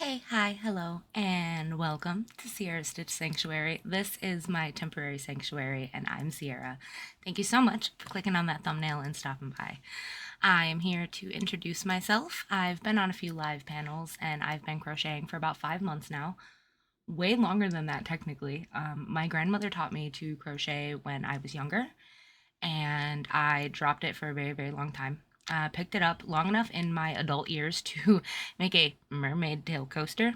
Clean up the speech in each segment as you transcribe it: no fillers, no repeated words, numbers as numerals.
Hey, hi, hello, and welcome to Sierra Stitch Sanctuary. This is my temporary sanctuary, and I'm Sierra. Thank you so much for clicking on that thumbnail and stopping by. I am here to introduce myself. I've been on a few live panels, and I've been crocheting for about 5 months now. Way longer than that, technically. My grandmother taught me to crochet when I was younger, and I dropped it for a very, very long time. Picked it up long enough in my adult years to make a mermaid tail coaster.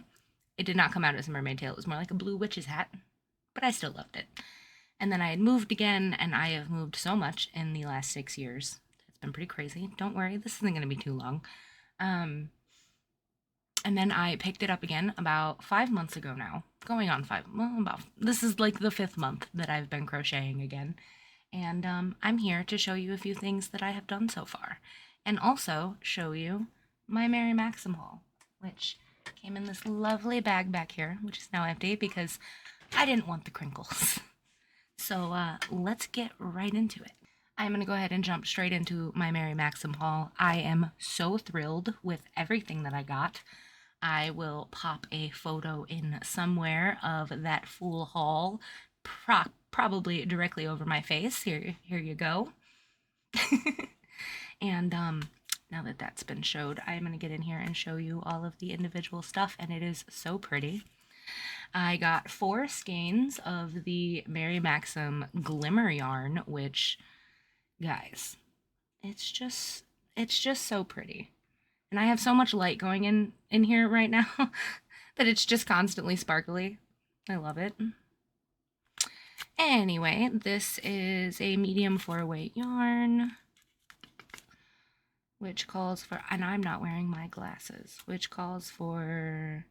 It did not come out as a mermaid tail, it was more like a blue witch's hat, but I still loved it. And then I had moved again, and I have moved so much in the last 6 years. It's been pretty crazy. Don't worry, this isn't going to be too long. And then I picked it up again about 5 months ago now. Going on this is like the fifth month that I've been crocheting again. And I'm here to show you a few things that I have done so far. And also show you my Mary Maxim haul, which came in this lovely bag back here, which is now empty because I didn't want the crinkles. So let's get right into it. I'm going to go ahead and jump straight into my Mary Maxim haul. I am so thrilled with everything that I got. I will pop a photo in somewhere of that full haul, probably directly over my face. Here you go. And now that that's been showed, I'm going to get in here and show you all of the individual stuff, and it is so pretty. I got 4 skeins of the Mary Maxim Glimmer yarn, which, guys, it's just so pretty. And I have so much light going in here right now that it's just constantly sparkly. I love it. Anyway, this is a medium 4-weight yarn, which calls for, and I'm not wearing my glasses, which calls for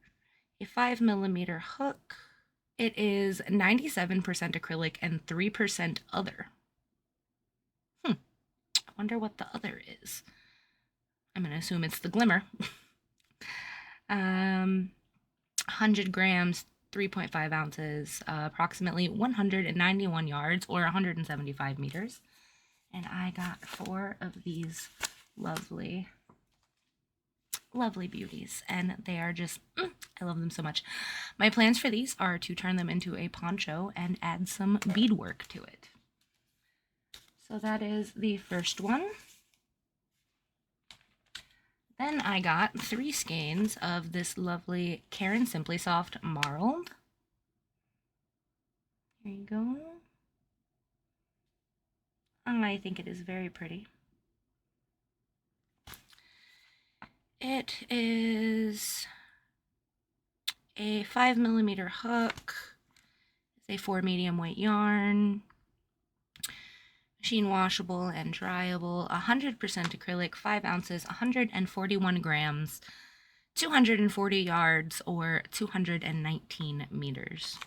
a 5mm hook. It is 97% acrylic and 3% other. I wonder what the other is. I'm going to assume it's the glimmer. 100 grams, 3.5 ounces, approximately 191 yards or 175 meters. And I got 4 of these lovely beauties, and they are just, I love them so much. My plans for these are to turn them into a poncho and add some beadwork to it. So that is the first one. Then I got 3 skeins of this lovely Caron Simply Soft Marled. Here you go. I think it is very pretty. It is a 5mm hook. It's a 4 medium weight yarn. Machine washable and dryable. 100% acrylic, 5 ounces, 141 grams, 240 yards, or 219 meters.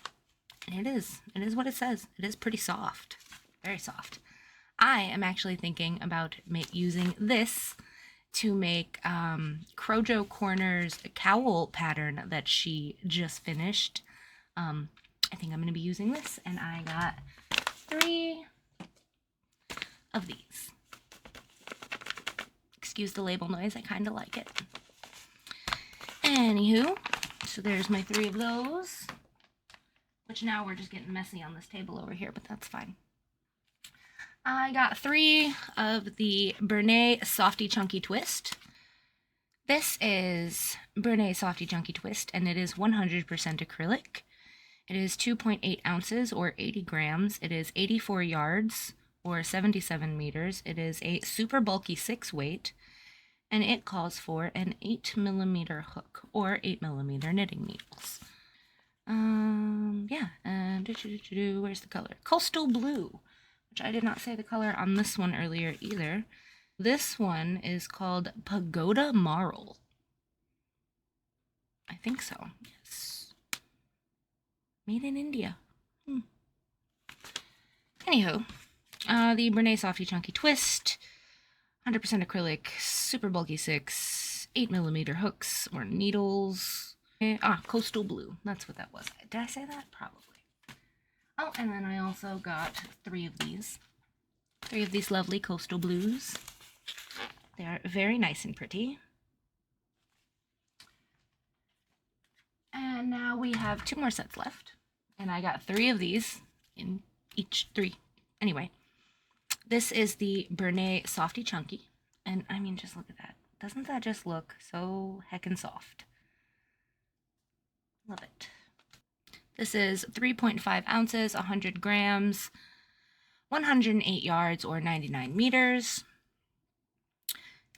And it is what it says. It is pretty soft. Very soft. I am actually thinking about using this to make Crojo Corner's cowl pattern that she just finished. I think I'm going to be using this, and I got 3 of these. Excuse the label noise, I kind of like it. Anywho, so there's my 3 of those, which now we're just getting messy on this table over here, but that's fine. I got 3 of the Bernay Softy Chunky Twist. This is Bernay Softy Chunky Twist, and it is 100% acrylic. It is 2.8 ounces or 80 grams. It is 84 yards or 77 meters. It is a super bulky 6-weight, and it calls for an 8mm hook or 8mm knitting needles. Yeah, and where's the color? Coastal Blue, which I did not say the color on this one earlier either. This one is called Pagoda Marl. I think so, yes. Made in India. Anywho, the Bernay Softy Chunky Twist, 100% acrylic, super bulky 6, 8mm hooks or needles. Coastal Blue, that's what that was. Did I say that? Probably. Oh, and then I also got 3 of these. 3 of these lovely Coastal Blues. They are very nice and pretty. we have 2 more sets left, and I got 3 of these in each 3. Anyway, this is the Bernay Softy Chunky, and I mean, just look at that. Doesn't that just look so heckin' soft? Love it. This is 3.5 ounces, 100 grams, 108 yards or 99 meters.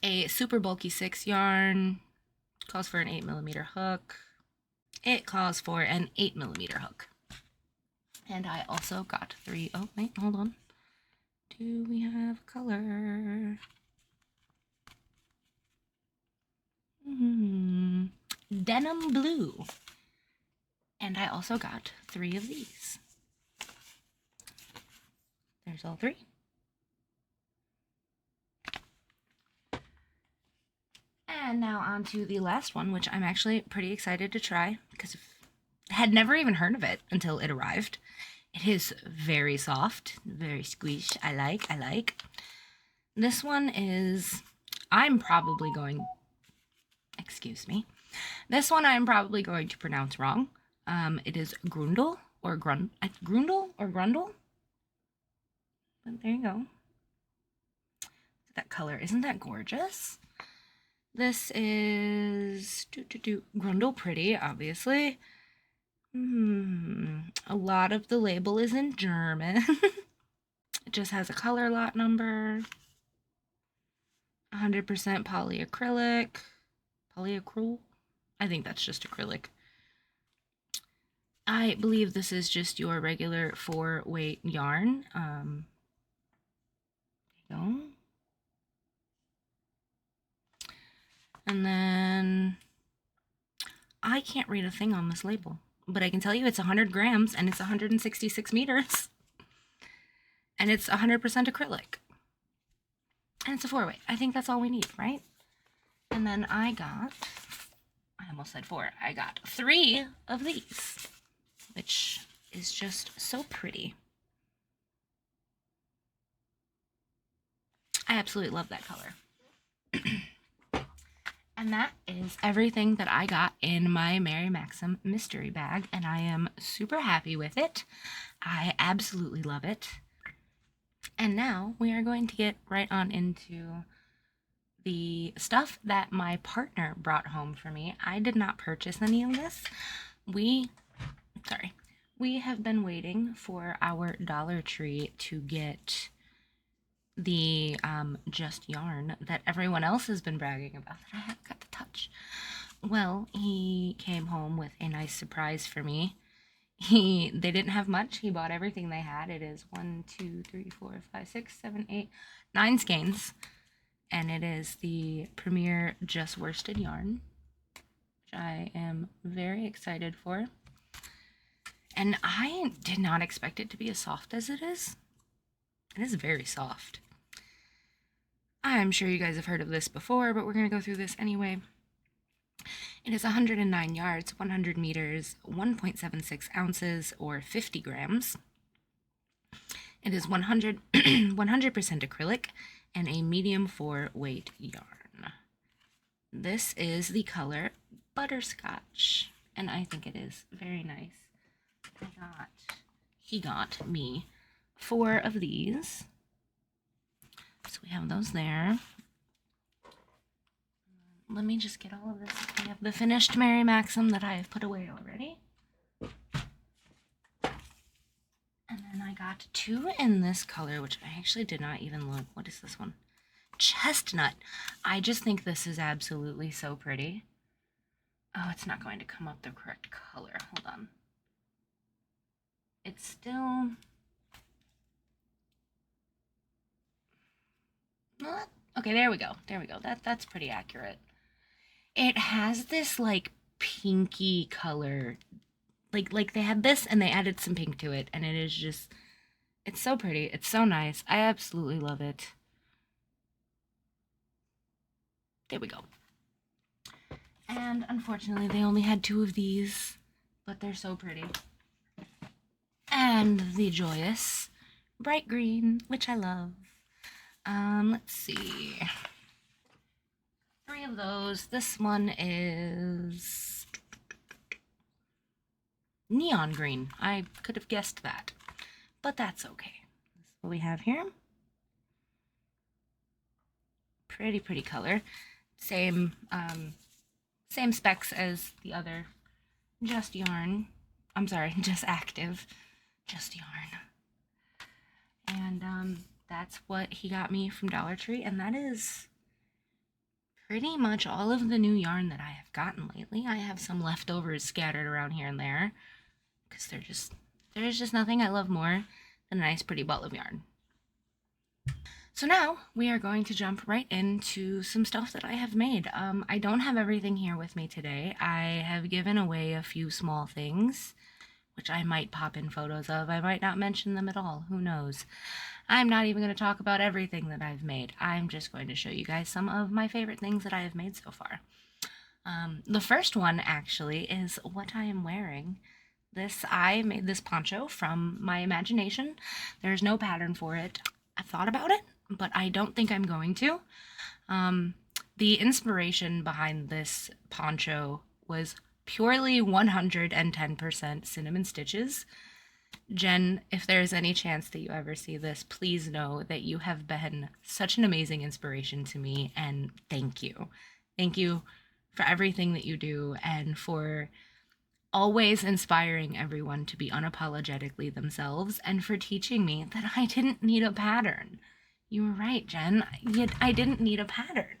A super bulky 6 yarn. Calls for an 8mm hook. It calls for an 8mm hook. And I also got 3. Oh, wait, hold on. Do we have color? Denim blue. And I also got 3 of these. There's all 3. And now on to the last one, which I'm actually pretty excited to try because I had never even heard of it until it arrived. It is very soft, very squeeze. I like. This one is, excuse me. This one I'm probably going to pronounce wrong. It is Grundle or Grundle. But there you go. That color, isn't that gorgeous? This is Grundle Pretty, obviously. A lot of the label is in German. It just has a color lot number. 100% polyacrylic. Polyacryl? I think that's just acrylic. I believe this is just your regular 4-weight yarn. There you go. And then I can't read a thing on this label, but I can tell you it's 100 grams and it's 166 meters. And it's 100% acrylic. And it's a 4-weight. I think that's all we need, right? And then I almost said 4. I got 3 of these, which is just so pretty. I absolutely love that color. And that is everything that I got in my Mary Maxim mystery bag, and I am super happy with it. I absolutely love it. And now we are going to get right on into the stuff that my partner brought home for me. I did not purchase any of this. We have been waiting for our Dollar Tree to get the just yarn that everyone else has been bragging about that I haven't got to touch. Well, he came home with a nice surprise for me. They didn't have much. He bought everything they had. It is 1, 2, 3, 4, 5, 6, 7, 8, 9 skeins. And it is the Premier Just Worsted yarn, which I am very excited for. And I did not expect it to be as soft as it is. It is very soft. I'm sure you guys have heard of this before, but we're going to go through this anyway. It is 109 yards, 100 meters, 1.76 ounces, or 50 grams. It is 100% acrylic and a medium 4-weight yarn. This is the color Butterscotch, and I think it is very nice. He got me 4 of these. So we have those there. Let me just get all of this. We have the finished Mary Maxim that I have put away already. And then I got 2 in this color, which I actually did not even look. What is this one? Chestnut. I just think this is absolutely so pretty. Oh, it's not going to come up the correct color. Hold on. It's still... Okay, there we go. There we go. That's pretty accurate. It has this like pinky color. Like they had this and they added some pink to it, and it is just, it's so pretty. It's so nice. I absolutely love it. There we go. And unfortunately they only had 2 of these, but they're so pretty. And the joyous bright green, which I love. Let's see. 3 of those. This one is neon green. I could have guessed that, but that's okay. This is what we have here. Pretty color. Same same specs as the other Just Yarn. I'm sorry, Just Active. Just Yarn. And that's what he got me from Dollar Tree, and that is pretty much all of the new yarn that I have gotten lately. I have some leftovers scattered around here and there, because there's just nothing I love more than a nice pretty ball of yarn. So now we are going to jump right into some stuff that I have made. I don't have everything here with me today. I have given away a few small things, which I might pop in photos of. I might not mention them at all. Who knows? I'm not even going to talk about everything that I've made. I'm just going to show you guys some of my favorite things that I have made so far. The first one actually is what I am wearing. I made this poncho from my imagination. There's no pattern for it. I thought about it, but I don't think I'm going to. The inspiration behind this poncho was purely 110% cinnamon stitches. Jen, if there's any chance that you ever see this, please know that you have been such an amazing inspiration to me, and thank you. Thank you for everything that you do and for always inspiring everyone to be unapologetically themselves, and for teaching me that I didn't need a pattern. You were right, Jen. I didn't need a pattern.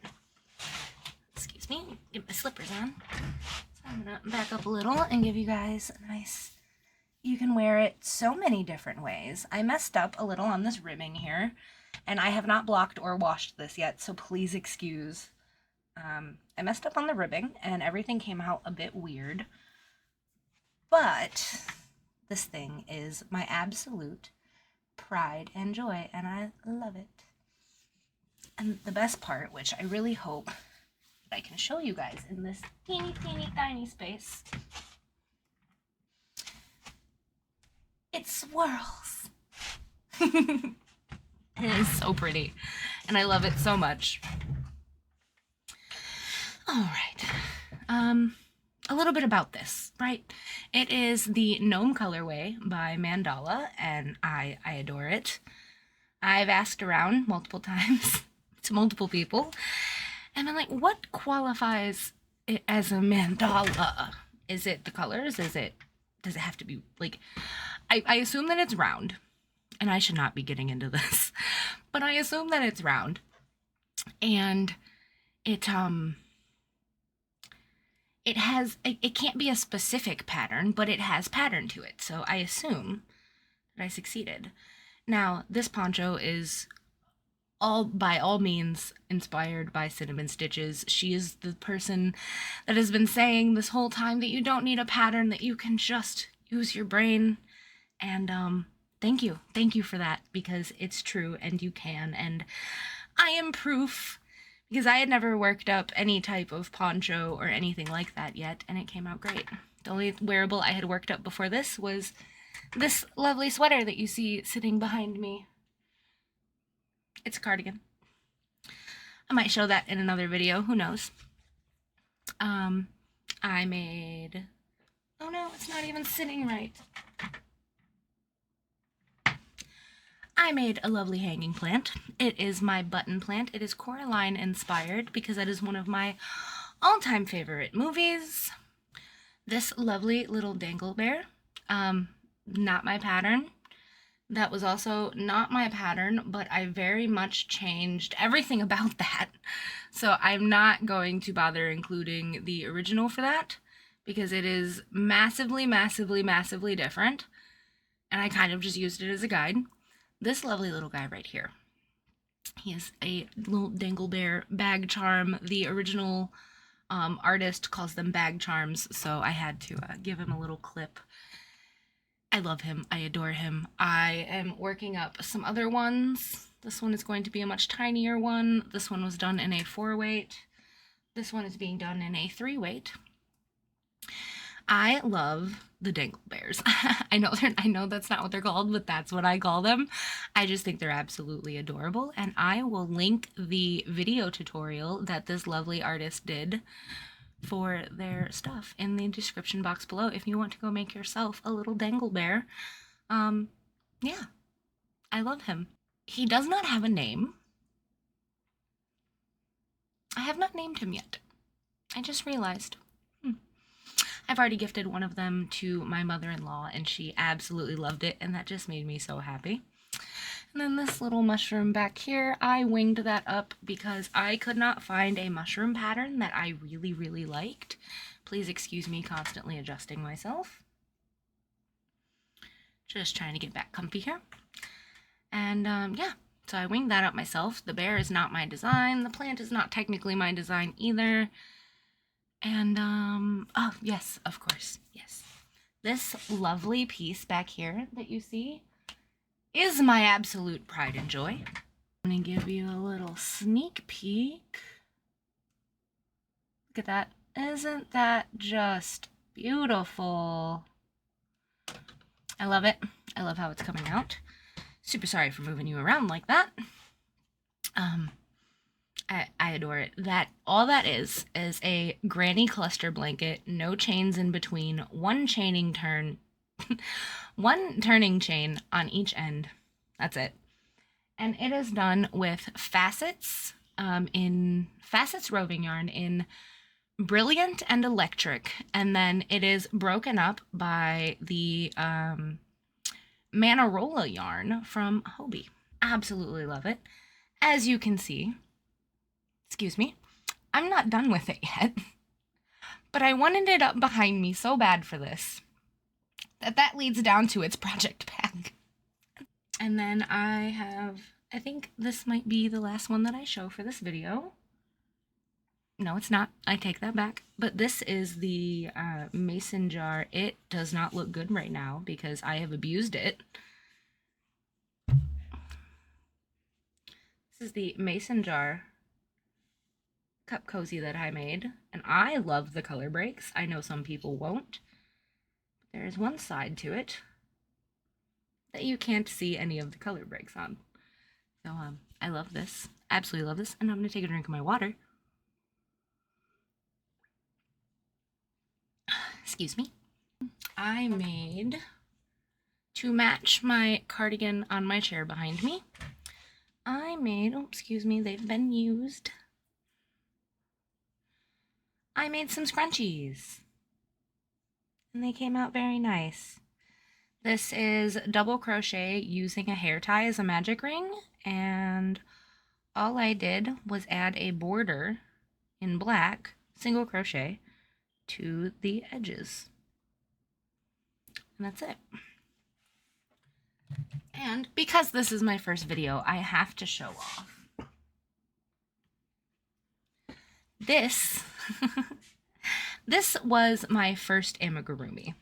Excuse me, get my slippers on. So I'm gonna back up a little and give you guys a nice... You can wear it so many different ways. I messed up a little on this ribbing here, and I have not blocked or washed this yet, so please excuse. I messed up on the ribbing, and everything came out a bit weird. But this thing is my absolute pride and joy, and I love it. And the best part, which I really hope that I can show you guys in this teeny tiny space, it swirls. It is so pretty, and I love it so much. All right. A little bit about this, right? It is the Gnome colorway by Mandala, and I adore it. I've asked around multiple times to multiple people, and I'm like, what qualifies it as a mandala? Is it the colors? Does it have to be, like, I assume that it's round, and I should not be getting into this, but I assume that it's round, and it can't be a specific pattern, but it has pattern to it, so I assume that I succeeded. Now, this poncho is by all means inspired by Cinnamon Stitches. She is the person that has been saying this whole time that you don't need a pattern, that you can just use your brain, and thank you for that, because it's true, and you can, and I am proof, because I had never worked up any type of poncho or anything like that yet, and it came out great. The only wearable I had worked up before this was this lovely sweater that you see sitting behind me. It's a cardigan. I might show that in another video, who knows. I made... Oh no, it's not even sitting right. I made a lovely hanging plant. It is my button plant. It is Coraline inspired, because that is one of my all-time favorite movies. This lovely little dangle bear, not my pattern. That was also not my pattern, but I very much changed everything about that. So I'm not going to bother including the original for that, because it is massively different, and I kind of just used it as a guide. This lovely little guy right here, he is a little dangle bear bag charm. The original artist calls them bag charms, so I had to give him a little clip. I love him. I adore him. I am working up some other ones. This one is going to be a much tinier one. This one was done in a 4-weight. This one is being done in a 3-weight. I love the dangle bears. I know that's not what they're called, but that's what I call them. I just think they're absolutely adorable, and I will link the video tutorial that this lovely artist did for their stuff in the description box below if you want to go make yourself a little dangle bear. Yeah, I love him. He does not have a name. I have not named him yet. I just realized. I've already gifted one of them to my mother-in-law, and she absolutely loved it, and that just made me so happy. And then this little mushroom back here, I winged that up because I could not find a mushroom pattern that I really, really liked. Please excuse me constantly adjusting myself. Just trying to get back comfy here. And yeah, so I winged that up myself. The bear is not my design. The plant is not technically my design either. And oh yes, of course, yes. This lovely piece back here that you see is my absolute pride and joy. I'm gonna give you a little sneak peek. Look at that. Isn't that just beautiful? I love it. I love how it's coming out. Super sorry for moving you around like that. I adore it. All that is a granny cluster blanket, no chains in between, one turning chain on each end. That's it. And it is done with facets, in facets roving yarn in Brilliant and Electric, and then it is broken up by the Manarola yarn from Hobie. Absolutely love it. As you can see, excuse me, I'm not done with it yet, but I wanted it up behind me so bad for this that leads down to its project bag. And then I think this might be the last one that I show for this video. No, it's not. I take that back. But this is the mason jar. It does not look good right now because I have abused it. This is the mason jar cup cozy that I made, and I love the color breaks. I know some people won't. But there is one side to it that you can't see any of the color breaks on. So I love this. Absolutely love this. And I'm going to take a drink of my water. Excuse me. I made, to match my cardigan on my chair behind me, I made, oh, excuse me, they've been used. I made some scrunchies. And they came out very nice. This is double crochet using a hair tie as a magic ring, and all I did was add a border in black, single crochet, to the edges. And that's it. And because this is my first video, I have to show off. This, this was my first amigurumi.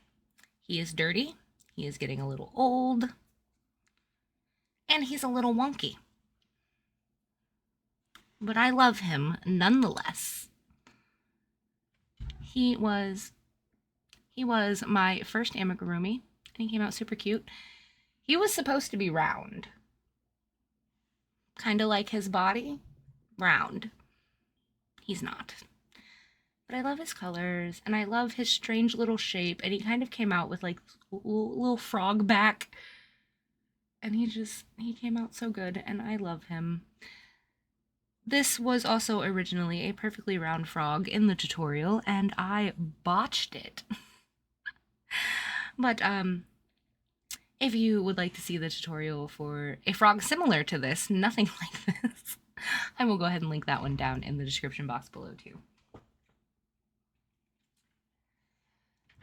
He is dirty, he is getting a little old, and he's a little wonky. But I love him nonetheless. He was my first amigurumi, and he came out super cute. He was supposed to be round. Kind of like his body. Round. He's not. But I love his colors, and I love his strange little shape, and he kind of came out with like little frog back. And he came out so good, and I love him. This was also originally a perfectly round frog in the tutorial, and I botched it. But, if you would like to see the tutorial for a frog similar to this, nothing like this, I will go ahead and link that one down in the description box below too.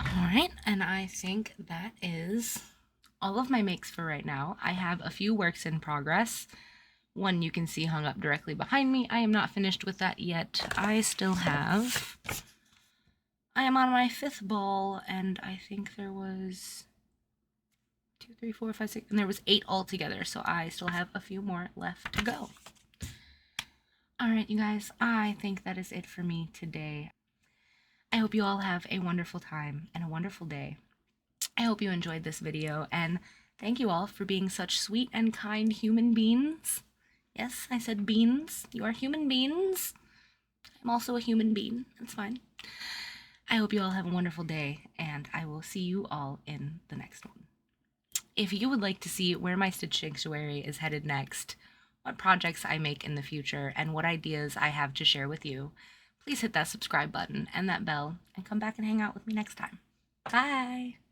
Alright, and I think that is all of my makes for right now. I have a few works in progress. One you can see hung up directly behind me. I am not finished with that yet. I am on my 5th ball, and I think there was 2, 3, 4, 5, 6, and there was 8 altogether, so I still have a few more left to go. Alright, you guys, I think that is it for me today. I hope you all have a wonderful time and a wonderful day. I hope you enjoyed this video, and thank you all for being such sweet and kind human beings. Yes, I said beans. You are human beings. I'm also a human being. That's fine. I hope you all have a wonderful day, and I will see you all in the next one. If you would like to see where my Stitch Sanctuary is headed next, what projects I make in the future, and what ideas I have to share with you, please hit that subscribe button and that bell and come back and hang out with me next time. Bye!